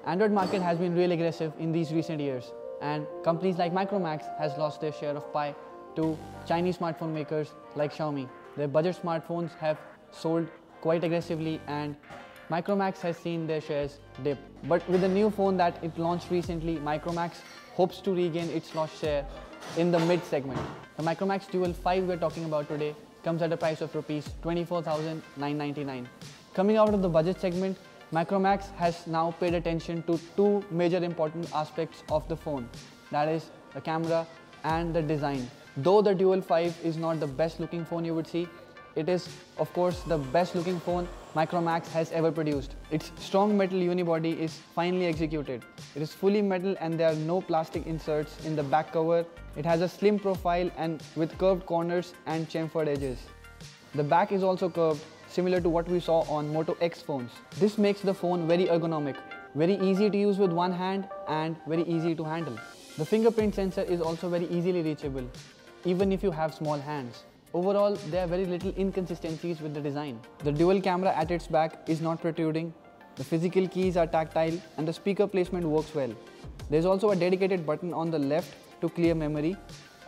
Android market has been really aggressive in these recent years, and companies like Micromax has lost their share of pie to Chinese smartphone makers like Xiaomi. Their budget smartphones have sold quite aggressively and Micromax has seen their shares dip. But with the new phone that it launched recently, Micromax hopes to regain its lost share in the mid segment. The Micromax Dual 5 we're talking about today comes at a price of Rs 24,999. Coming out of the budget segment, Micromax has now paid attention to two major important aspects of the phone, that is the camera and the design. Though the Dual 5 is not the best looking phone you would see, it is of course the best looking phone Micromax has ever produced. Its strong metal unibody is finely executed. It is fully metal and there are no plastic inserts in the back cover. It has a slim profile and with curved corners and chamfered edges. The back is also curved, similar to what we saw on Moto X phones. This makes the phone very ergonomic, very easy to use with one hand and very easy to handle. The fingerprint sensor is also very easily reachable, even if you have small hands. Overall, there are very little inconsistencies with the design. The dual camera at its back is not protruding, the physical keys are tactile and the speaker placement works well. There is also a dedicated button on the left to clear memory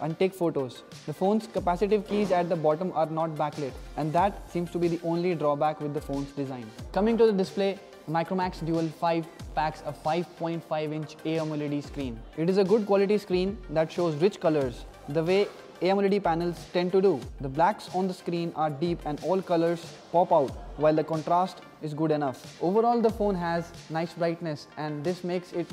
and take photos. The phone's capacitive keys at the bottom are not backlit, and that seems to be the only drawback with the phone's design. Coming to the display, Micromax Dual 5 packs a 5.5-inch AMOLED screen. It is a good quality screen that shows rich colors, the way AMOLED panels tend to do. The blacks on the screen are deep and all colors pop out, while the contrast is good enough. Overall, the phone has nice brightness and this makes it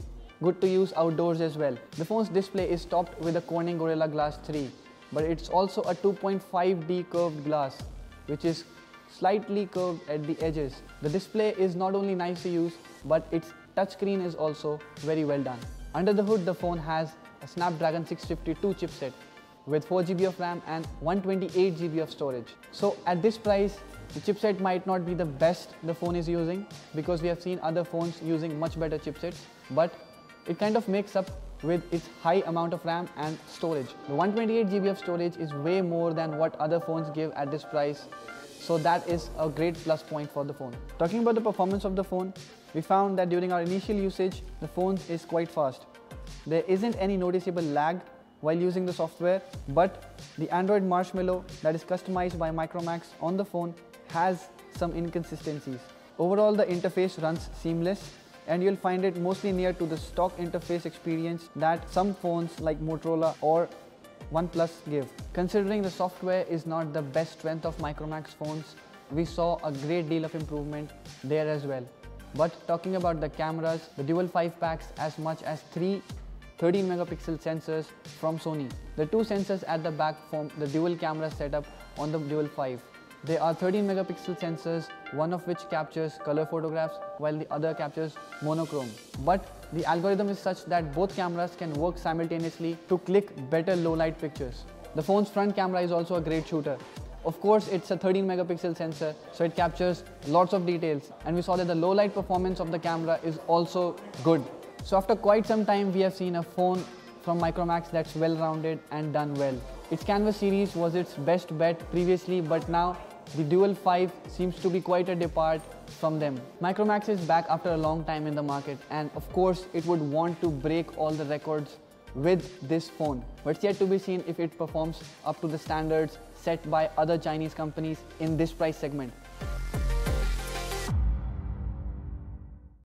good to use outdoors as well. The phone's display is topped with a Corning Gorilla Glass 3, but it's also a 2.5D curved glass, which is slightly curved at the edges. The display is not only nice to use, but its touchscreen is also very well done. Under the hood, the phone has a Snapdragon 652 chipset with 4GB of RAM and 128GB of storage. So at this price, the chipset might not be the best the phone is using, because we have seen other phones using much better chipsets, but it kind of makes up with its high amount of RAM and storage. The 128GB of storage is way more than what other phones give at this price, so that is a great plus point for the phone. Talking about the performance of the phone, we found that during our initial usage, the phone is quite fast. There isn't any noticeable lag while using the software, but the Android Marshmallow that is customized by Micromax on the phone has some inconsistencies. Overall, the interface runs seamless and you'll find it mostly near to the stock interface experience that some phones like Motorola or OnePlus give. Considering the software is not the best strength of Micromax phones, we saw a great deal of improvement there as well. But talking about the cameras, the Dual 5 packs as much as 3 13-megapixel sensors from Sony. The two sensors at the back form the dual camera setup on the Dual 5. They are 13-megapixel sensors, one of which captures color photographs while the other captures monochrome. But the algorithm is such that both cameras can work simultaneously to click better low-light pictures. The phone's front camera is also a great shooter. Of course, it's a 13-megapixel sensor, so it captures lots of details, and we saw that the low-light performance of the camera is also good. So after quite some time, we have seen a phone from Micromax that's well-rounded and done well. Its Canvas series was its best bet previously, but now the Dual 5 seems to be quite a depart from them. Micromax is back after a long time in the market, and of course it would want to break all the records with this phone. But it's yet to be seen if it performs up to the standards set by other Chinese companies in this price segment.